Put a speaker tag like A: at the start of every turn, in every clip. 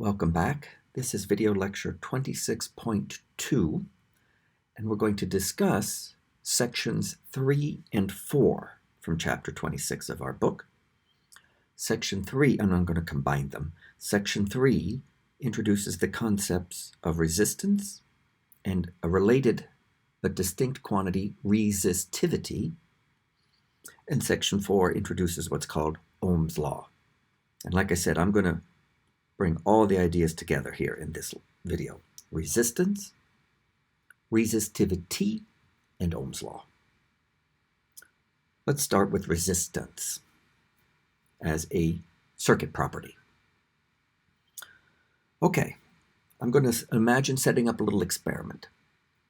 A: Welcome back. This is video lecture 26.2, and we're going to discuss sections 3 and 4 from chapter 26 of our book. Section 3, and I'm going to combine them. Section 3 introduces the concepts of resistance and a related but distinct quantity, resistivity. And section 4 introduces what's called Ohm's law. And like I said, I'm going to bring all the ideas together here in this video. Resistance, resistivity, and Ohm's law. Let's start with resistance as a circuit property. Okay, I'm going to imagine setting up a little experiment.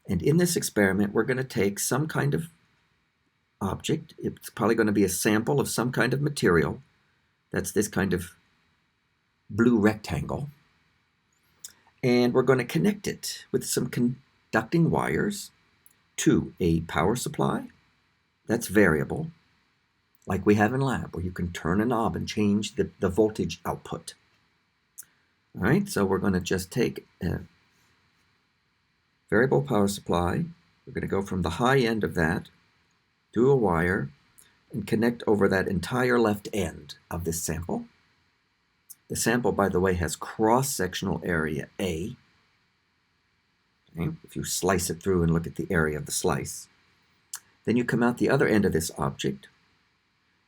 A: And in this experiment, we're going to take some kind of object. It's probably going to be a sample of some kind of material. That's this kind of blue rectangle, and we're going to connect it with some conducting wires to a power supply that's variable, like we have in lab, where you can turn a knob and change the voltage output. All right, so we're going to just take a variable power supply. We're going to go from the high end of that to a wire and connect over that entire left end of this sample. The sample, by the way, has cross-sectional area A. Okay? If you slice it through and look at the area of the slice. Then you come out the other end of this object,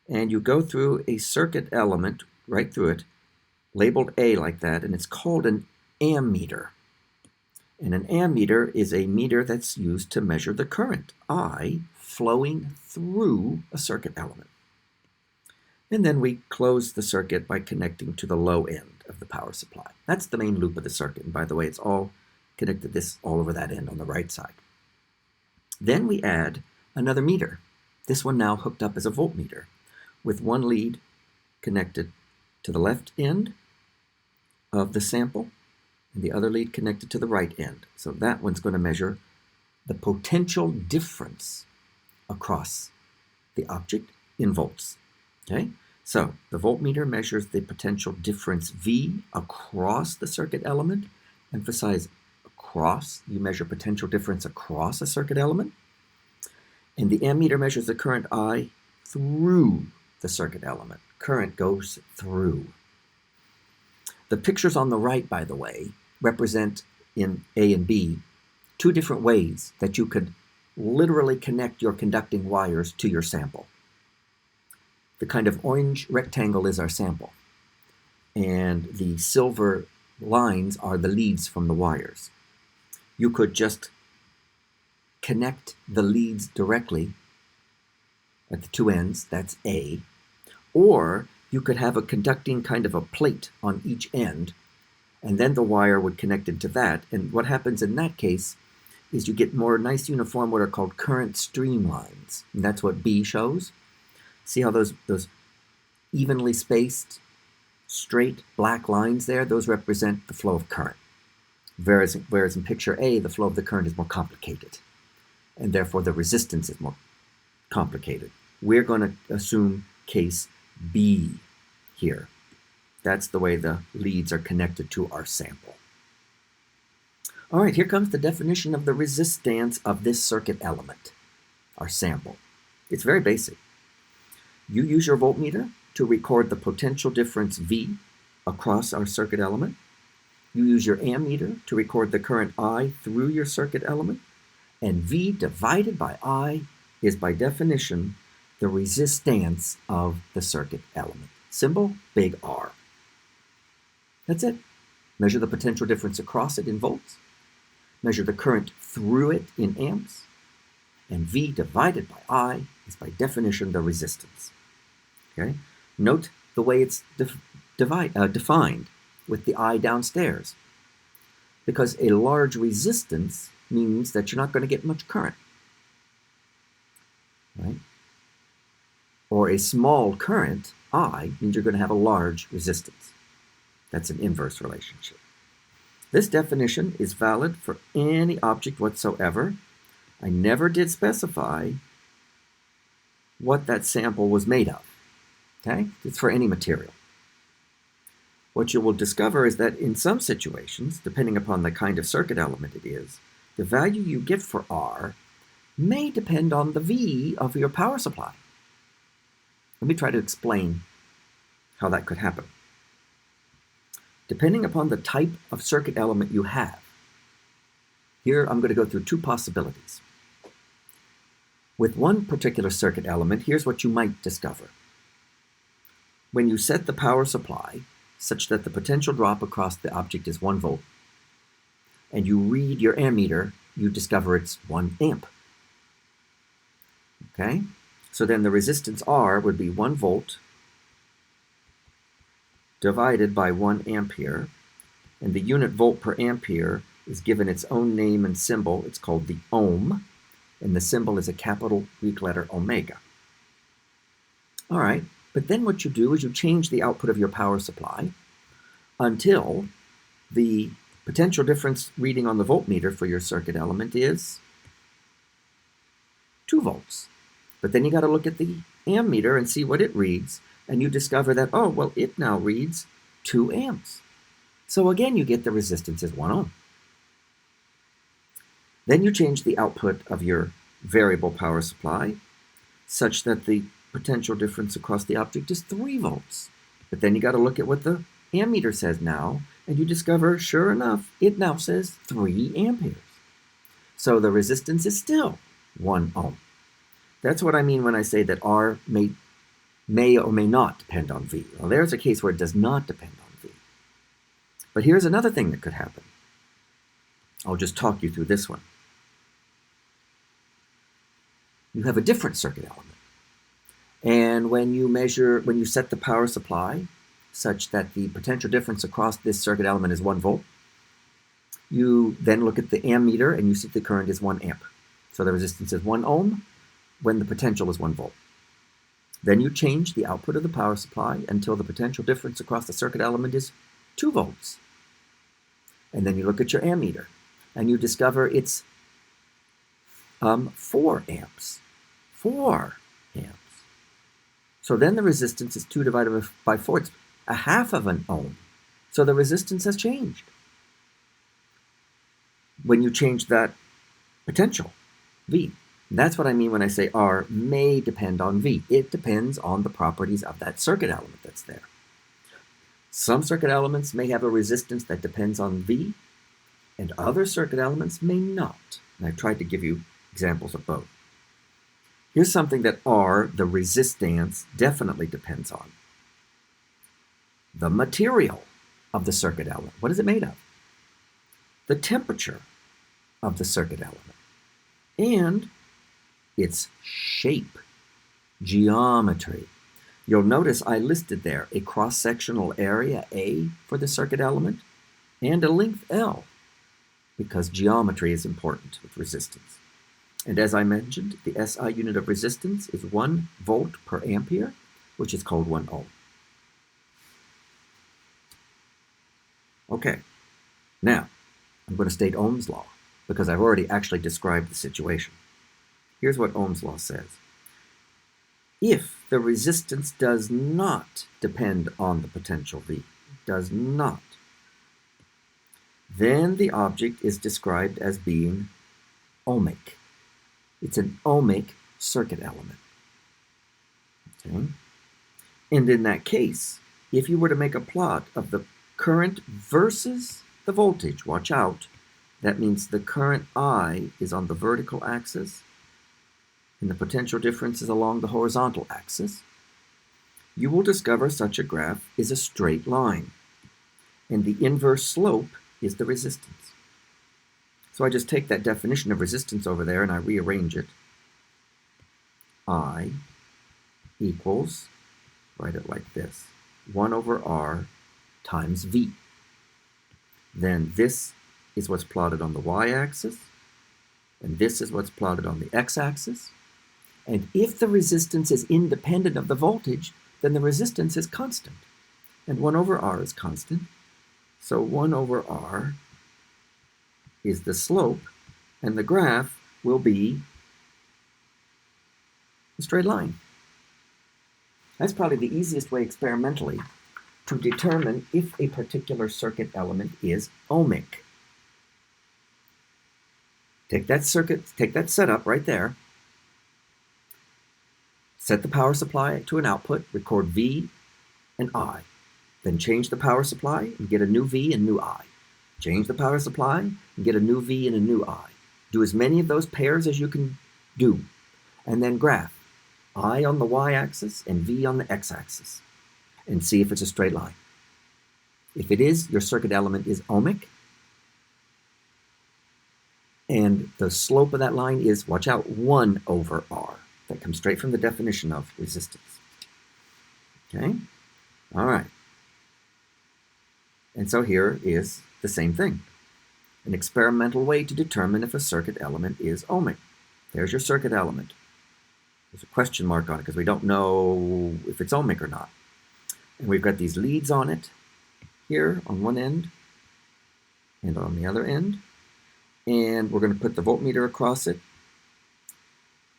A: and you go through a circuit element, right through it, labeled A like that, and it's called an ammeter. And an ammeter is a meter that's used to measure the current, I, flowing through a circuit element. And then we close the circuit by connecting to the low end of the power supply. That's the main loop of the circuit. And by the way, it's all connected all over that end on the right side. Then we add another meter. This one now hooked up as a voltmeter with one lead connected to the left end of the sample and the other lead connected to the right end. So that one's going to measure the potential difference across the object in volts. Okay, so the voltmeter measures the potential difference V across the circuit element. Emphasize across. You measure potential difference across a circuit element. And the ammeter measures the current I through the circuit element. Current goes through. The pictures on the right, by the way, represent in A and B two different ways that you could literally connect your conducting wires to your sample. The kind of orange rectangle is our sample, and the silver lines are the leads from the wires. You could just connect the leads directly at the two ends, that's A, or you could have a conducting kind of a plate on each end, and then the wire would connect into that. And what happens in that case is you get more nice uniform what are called current streamlines, and that's what B shows. See how those evenly spaced, straight black lines there? Those represent the flow of current. Whereas in picture A, the flow of the current is more complicated, and therefore the resistance is more complicated. We're going to assume case B here. That's the way the leads are connected to our sample. All right, here comes the definition of the resistance of this circuit element, our sample. It's very basic. You use your voltmeter to record the potential difference V across our circuit element. You use your ammeter to record the current I through your circuit element. And V divided by I is by definition the resistance of the circuit element. Symbol, big R. That's it. Measure the potential difference across it in volts. Measure the current through it in amps. And V divided by I is by definition the resistance. Okay? Note the way it's defined with the I downstairs. Because a large resistance means that you're not going to get much current. Right? Or a small current, I, means you're going to have a large resistance. That's an inverse relationship. This definition is valid for any object whatsoever. I never did specify what that sample was made of. Okay? It's for any material. what you will discover is that in some situations, depending upon the kind of circuit element it is, the value you get for R may depend on the V of your power supply. Let me try to explain how that could happen. Depending upon the type of circuit element you have, here I'm going to go through two possibilities. With one particular circuit element, here's what you might discover. When you set the power supply such that the potential drop across the object is 1 volt, and you read your ammeter, you discover it's 1 amp. Okay? So then the resistance R would be 1 volt divided by 1 ampere, and the unit volt per ampere is given its own name and symbol. It's called the ohm, and the symbol is a capital Greek letter omega. All right, but then what you do is you change the output of your power supply until the potential difference reading on the voltmeter for your circuit element is 2 volts. But then you got to look at the ammeter and see what it reads, and you discover that, oh, well, it now reads 2 amps. So again, you get the resistance as 1 ohm. Then you change the output of your variable power supply such that the potential difference across the object is 3 volts. But then you got to look at what the ammeter says now, and you discover, sure enough, it now says 3 amperes. So the resistance is still 1 ohm. That's what I mean when I say that R may or may not depend on V. Well, there's a case where it does not depend on V. But here's another thing that could happen. I'll just talk you through this one. You have a different circuit element. And when you set the power supply such that the potential difference across this circuit element is 1 volt, you then look at the ammeter and you see the current is 1 amp. So the resistance is 1 ohm when the potential is 1 volt. Then you change the output of the power supply until the potential difference across the circuit element is 2 volts. And then you look at your ammeter and you discover it's 4 amps. 4 amps. So then the resistance is 2 divided by 4. It's a half of an ohm. So the resistance has changed when you change that potential, V. And that's what I mean when I say R may depend on V. It depends on the properties of that circuit element that's there. Some circuit elements may have a resistance that depends on V, and other circuit elements may not. And I've tried to give you examples of both. Here's something that R, the resistance, definitely depends on. The material of the circuit element. What is it made of? The temperature of the circuit element. And its shape, geometry. You'll notice I listed there a cross-sectional area A for the circuit element and a length L, because geometry is important with resistance. And as I mentioned, the SI unit of resistance is 1 volt per ampere, which is called 1 ohm. Okay, now I'm going to state Ohm's law because I've already actually described the situation. Here's what Ohm's law says. If the resistance does not depend on the potential V, does not, then the object is described as being ohmic. It's an ohmic circuit element. Okay? And in that case, if you were to make a plot of the current versus the voltage, watch out, that means the current I is on the vertical axis and the potential difference is along the horizontal axis, you will discover such a graph is a straight line, and the inverse slope is the resistance. So I just take that definition of resistance over there and I rearrange it. I equals, write it like this, 1 over R times V. Then this is what's plotted on the y-axis, and this is what's plotted on the x-axis. And if the resistance is independent of the voltage, then the resistance is constant. And 1 over R is constant. So 1 over R is the slope, and the graph will be a straight line. That's probably the easiest way experimentally to determine if a particular circuit element is ohmic. Take that setup right there, set the power supply to an output, record V and I, then change the power supply and get a new V and new I. Change the power supply and get a new V and a new I. Do as many of those pairs as you can do, and then graph I on the y-axis and V on the x-axis, and see if it's a straight line. If it is, your circuit element is ohmic, and the slope of that line is, watch out, 1 over R. That comes straight from the definition of resistance. Okay? All right. And so here is the same thing. An experimental way to determine if a circuit element is ohmic. There's your circuit element. There's a question mark on it because we don't know if it's ohmic or not. And we've got these leads on it here on one end and on the other end. And we're going to put the voltmeter across it.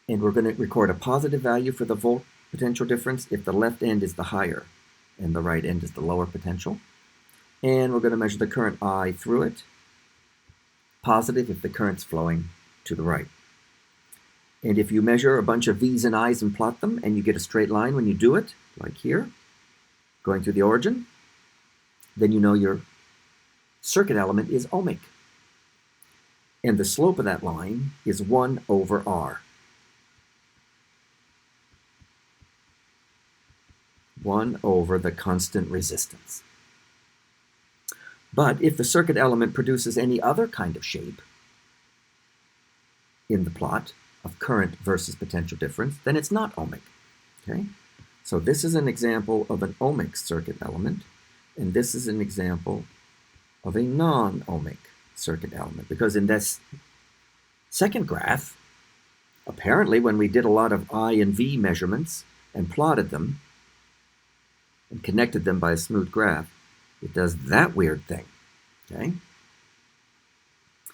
A: And we're going to record a positive value for the volt potential difference if the left end is the higher and the right end is the lower potential. And we're going to measure the current I through it. Positive if the current's flowing to the right. And if you measure a bunch of V's and I's and plot them, and you get a straight line when you do it, like here, going through the origin, then you know your circuit element is ohmic. And the slope of that line is 1 over R. 1 over the constant resistance. But if the circuit element produces any other kind of shape in the plot of current versus potential difference, then it's not ohmic. Okay? So this is an example of an ohmic circuit element, and this is an example of a non-ohmic circuit element. Because in this second graph, apparently when we did a lot of I and V measurements and plotted them and connected them by a smooth graph, it does that weird thing. Okay?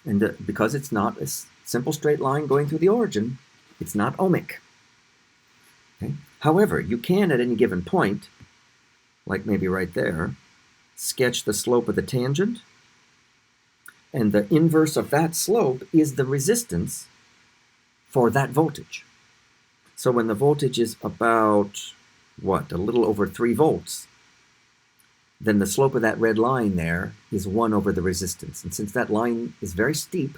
A: And because it's not a simple straight line going through the origin, it's not ohmic. Okay? However, you can at any given point, like maybe right there, sketch the slope of the tangent, and the inverse of that slope is the resistance for that voltage. So when the voltage is about, a little over 3 volts, then the slope of that red line there is 1 over the resistance. And since that line is very steep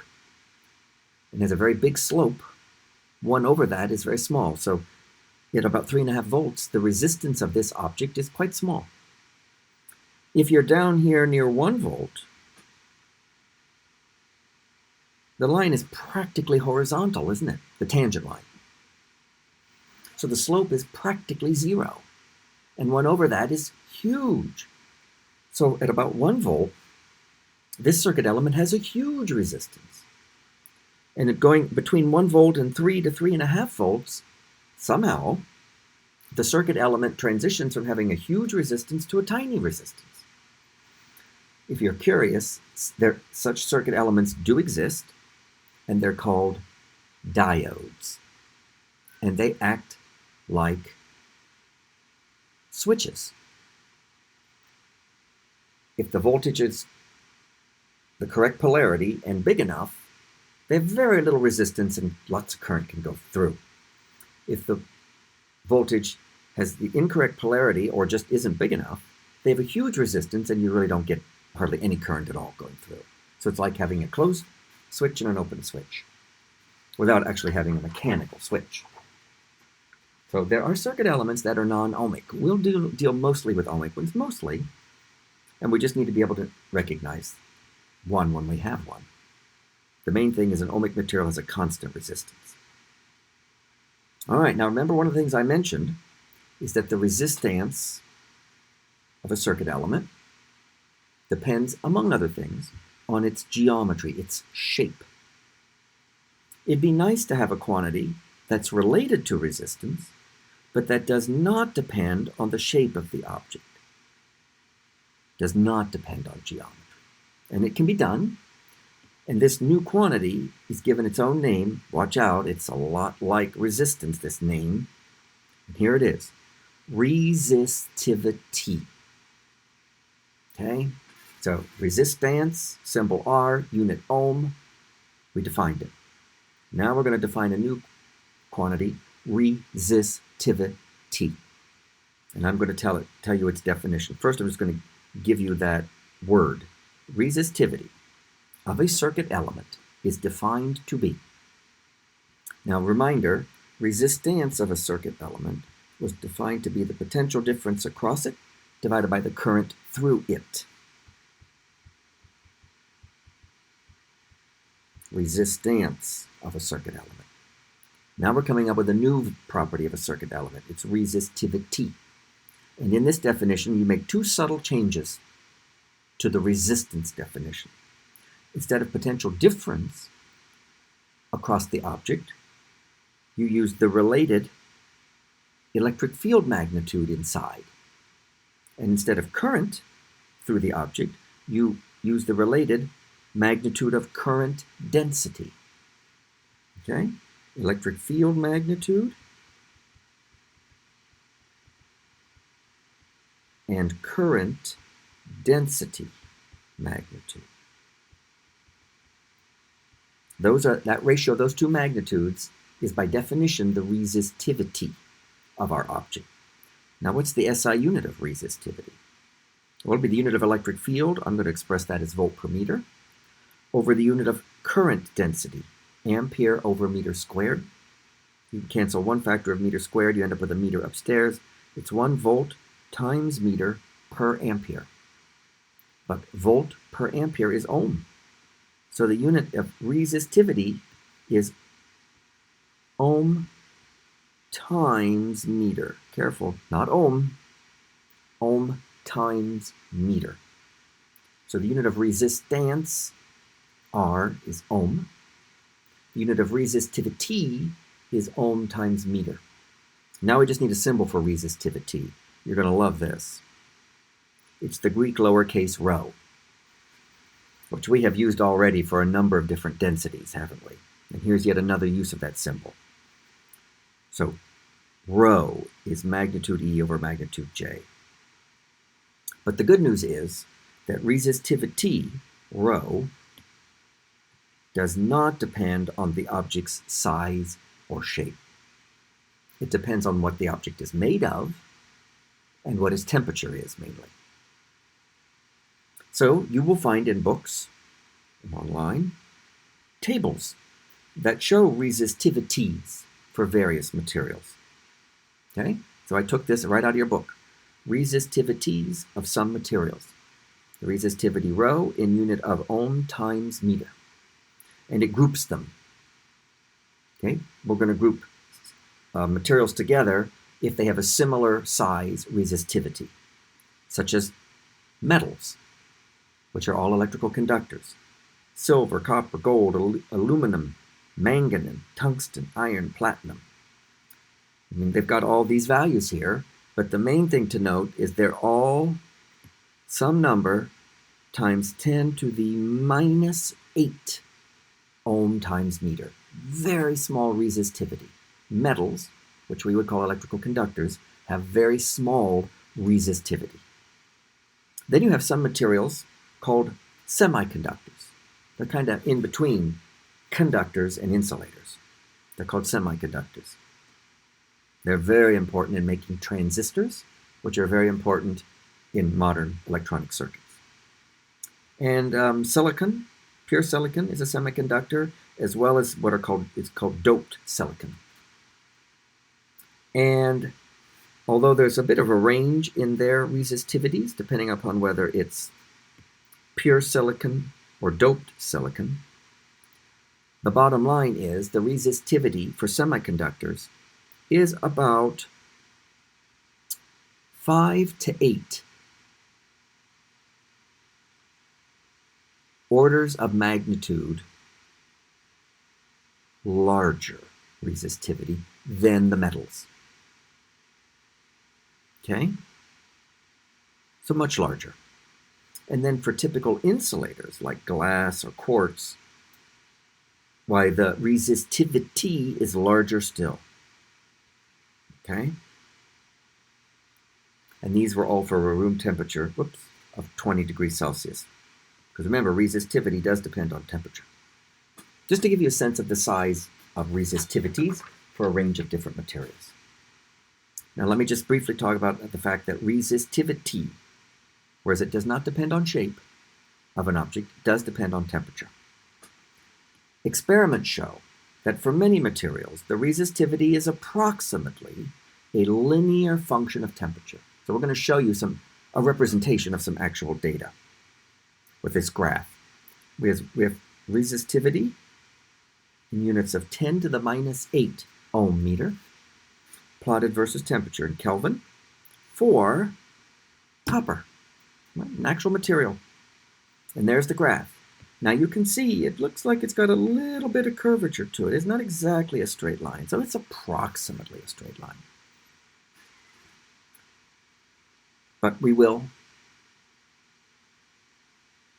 A: and has a very big slope, 1 over that is very small. So at about 3.5 volts, the resistance of this object is quite small. If you're down here near 1 volt, the line is practically horizontal, isn't it? The tangent line. So the slope is practically 0. And 1 over that is huge. So at about 1 volt, this circuit element has a huge resistance. And going between 1 volt and 3 to 3.5 volts, somehow the circuit element transitions from having a huge resistance to a tiny resistance. If you're curious, such circuit elements do exist, and they're called diodes. And they act like switches. If the voltage is the correct polarity and big enough, they have very little resistance and lots of current can go through. If the voltage has the incorrect polarity or just isn't big enough, they have a huge resistance and you really don't get hardly any current at all going through. So it's like having a closed switch and an open switch without actually having a mechanical switch. So there are circuit elements that are non-ohmic. We'll deal mostly with ohmic ones, mostly, and we just need to be able to recognize one when we have one. The main thing is an ohmic material has a constant resistance. All right, now remember one of the things I mentioned is that the resistance of a circuit element depends, among other things, on its geometry, its shape. It'd be nice to have a quantity that's related to resistance, but that does not depend on the shape of the object. Does not depend on geometry. And it can be done. And this new quantity is given its own name. Watch out, it's a lot like resistance, this name. And here it is, resistivity. Okay, so resistance, symbol R, unit ohm, we defined it. Now we're going to define a new quantity, resistivity. And I'm going to tell you its definition. First, I'm just going to give you that word. Resistivity of a circuit element is defined to be. Now, reminder, resistance of a circuit element was defined to be the potential difference across it divided by the current through it. Resistance of a circuit element. Now we're coming up with a new property of a circuit element. It's resistivity. And in this definition, you make two subtle changes to the resistance definition. Instead of potential difference across the object, you use the related electric field magnitude inside. And instead of current through the object, you use the related magnitude of current density. Okay? Electric field magnitude and current density magnitude. That ratio of those two magnitudes is by definition the resistivity of our object. Now what's the SI unit of resistivity? Well, it'll be the unit of electric field. I'm going to express that as volt per meter over the unit of current density, ampere over meter squared. You cancel one factor of meter squared, you end up with a meter upstairs. It's 1 volt times meter per ampere. But volt per ampere is ohm. So the unit of resistivity is ohm times meter. Careful, not ohm. Ohm times meter. So the unit of resistance, R, is ohm. The unit of resistivity is ohm times meter. Now we just need a symbol for resistivity. You're going to love this. It's the Greek lowercase rho, which we have used already for a number of different densities, haven't we? And here's yet another use of that symbol. So rho is magnitude E over magnitude J. But the good news is that resistivity, rho, does not depend on the object's size or shape. It depends on what the object is made of and what its temperature is, mainly. So you will find in books and online tables that show resistivities for various materials. Okay? So I took this right out of your book. Resistivities of some materials. The resistivity rho in unit of ohm times meter. And it groups them. Okay? We're going to group materials together if they have a similar size resistivity, such as metals, which are all electrical conductors. Silver, copper, gold, aluminum, manganese, tungsten, iron, platinum. I mean, they've got all these values here, but the main thing to note is they're all some number times 10 to the minus 8 ohm times meter. Very small resistivity. Metals, which we would call electrical conductors, have very small resistivity. Then you have some materials called semiconductors. They're kind of in between conductors and insulators. They're called semiconductors. They're very important in making transistors, which are very important in modern electronic circuits. And silicon, pure silicon, is a semiconductor, as well as what it's called doped silicon. And although there's a bit of a range in their resistivities, depending upon whether it's pure silicon or doped silicon, the bottom line is the resistivity for semiconductors is about 5 to 8 orders of magnitude larger resistivity than the metals. Okay? So much larger. And then for typical insulators like glass or quartz, why the resistivity is larger still. Okay? And these were all for a room temperature. Whoops. of 20 degrees Celsius. Because remember, resistivity does depend on temperature. Just to give you a sense of the size of resistivities for a range of different materials. Now let me just briefly talk about the fact that resistivity, whereas it does not depend on shape of an object, does depend on temperature. Experiments show that for many materials, the resistivity is approximately a linear function of temperature. So we're going to show you a representation of some actual data with this graph. We have resistivity in units of 10 to the minus 8 ohm meter, plotted versus temperature in Kelvin, for copper, an actual material. And there's the graph. Now you can see it looks like it's got a little bit of curvature to it. It's not exactly a straight line, so it's approximately a straight line. But we will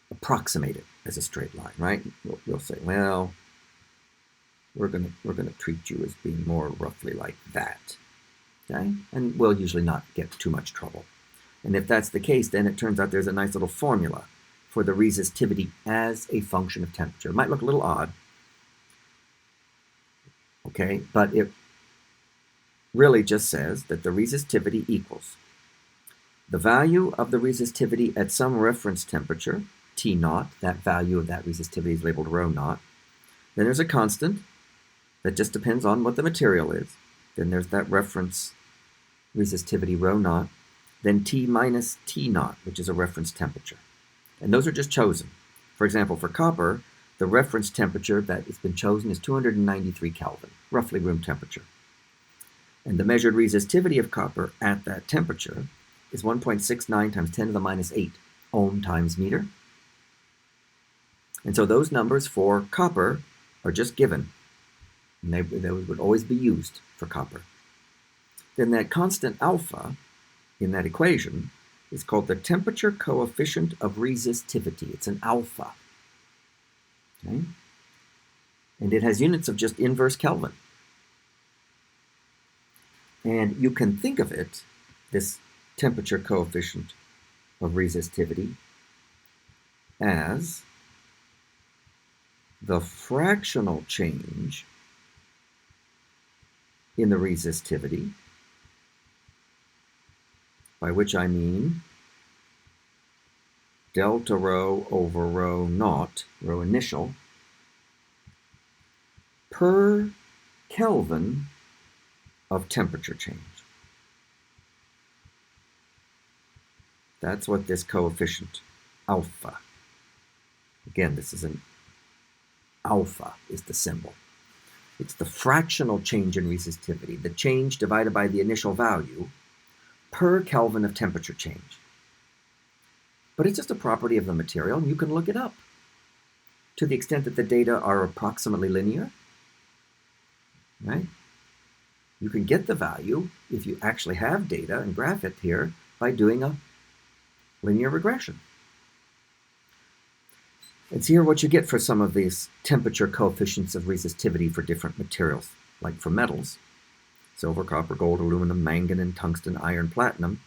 A: approximate it as a straight line, right? We'll say, well, we're gonna treat you as being more roughly like that, okay? And we'll usually not get too much trouble. And if that's the case, then it turns out there's a nice little formula for the resistivity as a function of temperature. It might look a little odd, okay? But it really just says that the resistivity equals the value of the resistivity at some reference temperature, T naught, that value of that resistivity is labeled rho naught. Then there's a constant that just depends on what the material is. Then there's that reference resistivity rho naught. Then T minus T naught, which is a reference temperature. And those are just chosen. For example, for copper, the reference temperature that has been chosen is 293 Kelvin, roughly room temperature. And the measured resistivity of copper at that temperature is 1.69 times 10 to the minus 8 ohm times meter. And so those numbers for copper are just given. And they would always be used for copper. Then that constant alpha in that equation is called the temperature coefficient of resistivity. It's an alpha. Okay? And it has units of just inverse Kelvin. And you can think of it, this temperature coefficient of resistivity, as the fractional change in the resistivity, by which I mean delta rho over rho naught, rho initial, per Kelvin of temperature change. That's what this coefficient alpha, again, this is an alpha is the symbol. It's the fractional change in resistivity, the change divided by the initial value per Kelvin of temperature change. But it's just a property of the material, and you can look it up. To the extent that the data are approximately linear, right? You can get the value if you actually have data and graph it here by doing a linear regression. It's here what you get for some of these temperature coefficients of resistivity for different materials, like for metals, silver, copper, gold, aluminum, manganese, tungsten, iron, platinum.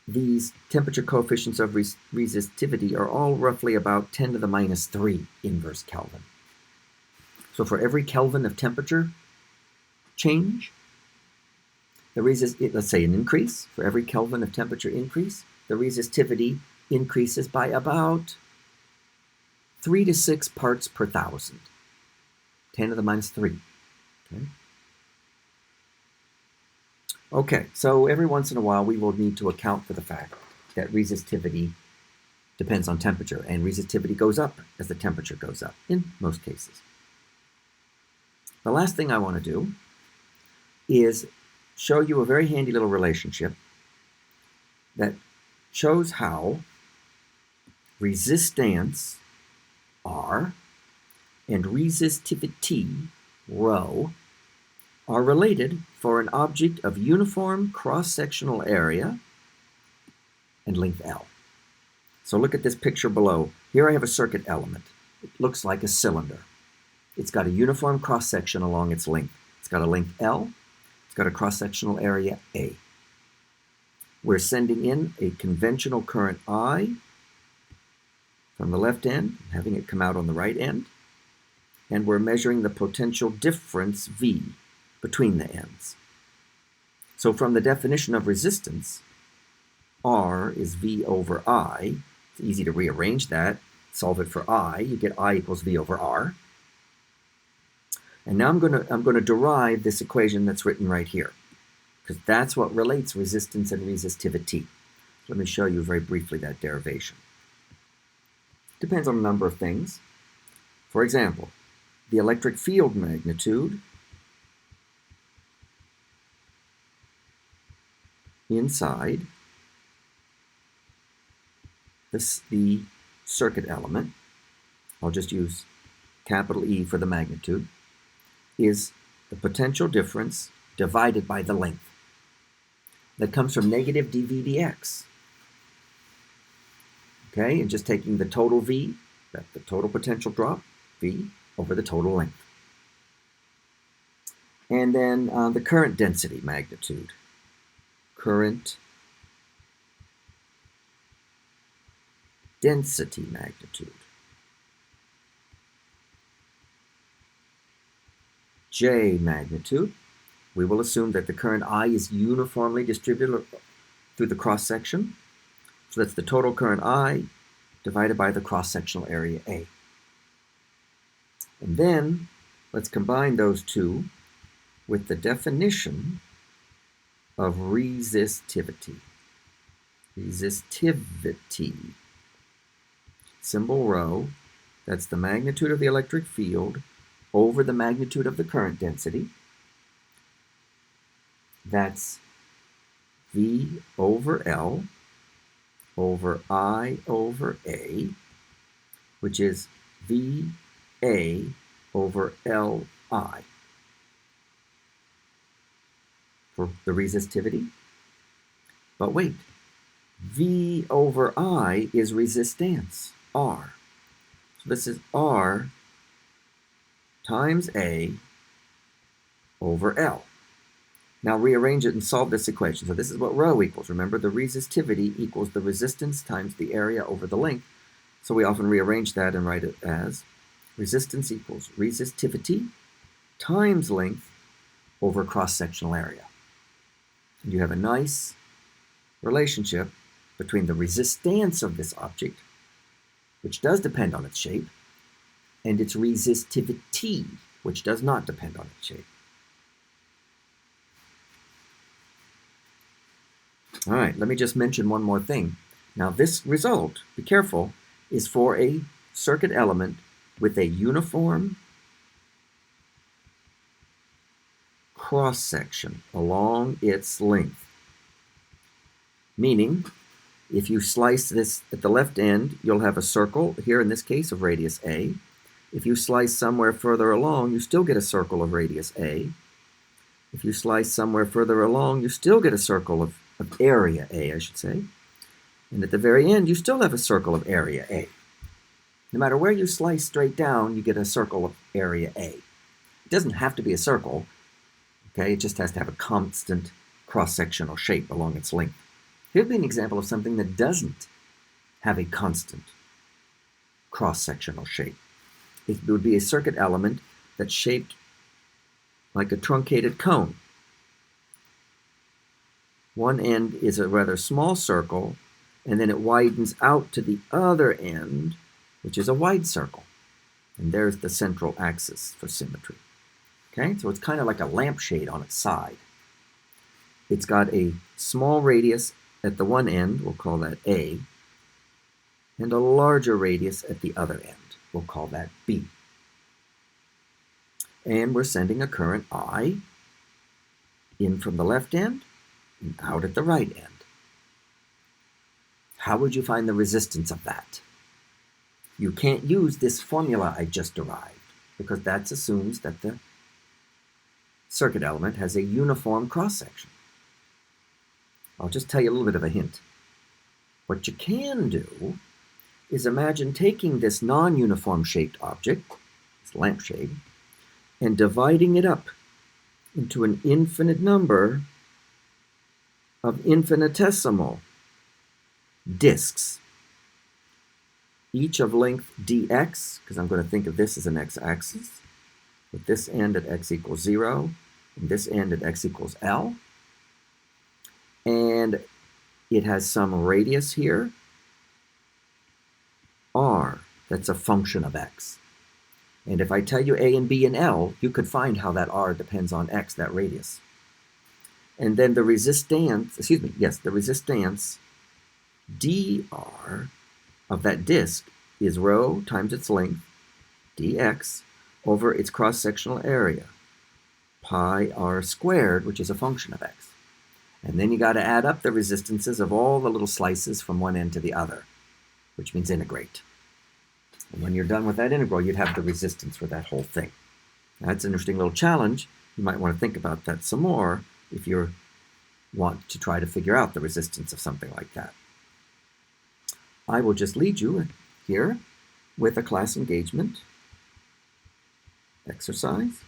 A: These temperature coefficients of resistivity are all roughly about 10 to the minus 3 inverse Kelvin. So for every Kelvin of temperature change, let's say an increase, for every Kelvin of temperature increase, the resistivity increases by about 3 to 6 parts per thousand, 10 to the minus 3. Okay, so every once in a while we will need to account for the fact that resistivity depends on temperature, and resistivity goes up as the temperature goes up, in most cases. The last thing I want to do is show you a very handy little relationship that shows how resistance, R, and resistivity, rho, are related for an object of uniform cross-sectional area and length L. So look at this picture below. Here I have a circuit element. It looks like a cylinder. It's got a uniform cross-section along its length. It's got a length L. It's got a cross-sectional area A. We're sending in a conventional current I from the left end, having it come out on the right end, and we're measuring the potential difference V between the ends. So from the definition of resistance, R is V over I. It's easy to rearrange that, solve it for I. You get I equals V over R. And now I'm going to derive this equation that's written right here, because that's what relates resistance and resistivity. Let me show you very briefly that derivation. Depends on a number of things. For example, the electric field magnitude inside the circuit element, I'll just use capital E for the magnitude, is the potential difference divided by the length. That comes from negative dV dx. Okay, and just taking the total V, that's the total potential drop, V, over the total length. And then the current density magnitude. Current density magnitude. J magnitude. We will assume that the current I is uniformly distributed through the cross-section. So that's the total current I divided by the cross-sectional area A. And then let's combine those two with the definition of resistivity. Resistivity. Symbol rho, that's the magnitude of the electric field over the magnitude of the current density. That's V over L over I over A, which is VA over LI for the resistivity. But wait, V over I is resistance, R. So this is R times A over L. Now rearrange it and solve this equation. So this is what rho equals. Remember, the resistivity equals the resistance times the area over the length. So we often rearrange that and write it as resistance equals resistivity times length over cross-sectional area. And you have a nice relationship between the resistance of this object, which does depend on its shape, and its resistivity, which does not depend on its shape. All right, let me just mention one more thing. Now this result, be careful, is for a circuit element with a uniform cross-section along its length. Meaning, if you slice this at the left end, you'll have a circle, here in this case of radius A. If you slice somewhere further along, you still get a circle of radius A. If you slice somewhere further along, you still get a circle of area A, I should say. And at the very end, you still have a circle of area A. No matter where you slice straight down, you get a circle of area A. It doesn't have to be a circle, okay? It just has to have a constant cross-sectional shape along its length. Here'd be an example of something that doesn't have a constant cross-sectional shape. It would be a circuit element that's shaped like a truncated cone. One end is a rather small circle, and then it widens out to the other end, which is a wide circle. And there's the central axis for symmetry. Okay, so it's kind of like a lampshade on its side. It's got a small radius at the one end, we'll call that A, and a larger radius at the other end, we'll call that B. And we're sending a current I in from the left end and out at the right end. How would you find the resistance of that? You can't use this formula I just derived, because that assumes that the circuit element has a uniform cross-section. I'll just tell you a little bit of a hint. What you can do is imagine taking this non-uniform shaped object, this lampshade, and dividing it up into an infinite number of infinitesimal disks, each of length dx, because I'm going to think of this as an x-axis, with this end at x equals 0, and this end at x equals L. And it has some radius here, r, that's a function of x. And if I tell you a and b and L, you could find how that r depends on x, that radius. And then the resistance, the resistance dr of that disk is rho times its length, dx, over its cross-sectional area, pi r squared, which is a function of x. And then you got to add up the resistances of all the little slices from one end to the other, which means integrate. And when you're done with that integral, you'd have the resistance for that whole thing. That's an interesting little challenge. You might want to think about that some more if you want to try to figure out the resistance of something like that. I will just lead you here with a class engagement exercise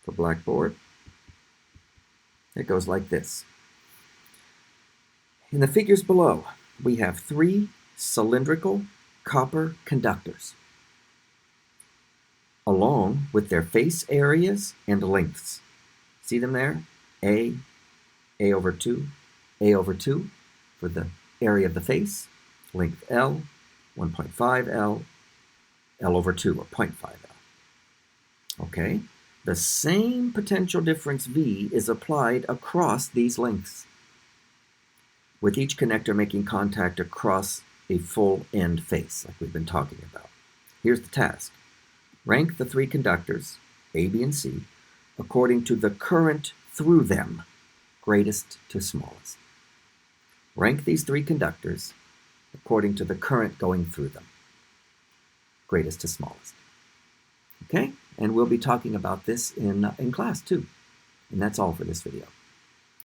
A: for Blackboard. It goes like this. In the figures below, we have 3 cylindrical copper conductors along with their face areas and lengths. See them there? A over 2, A over 2 for the area of the face, length L, 1.5 L, L over 2, or 0.5 L. Okay, the same potential difference V is applied across these lengths, with each connector making contact across a full end face, like we've been talking about. Here's the task. Rank the 3 conductors, A, B, and C, according to the current through them, greatest to smallest. Rank these 3 conductors according to the current going through them, greatest to smallest. Okay? And we'll be talking about this in class too. And that's all for this video.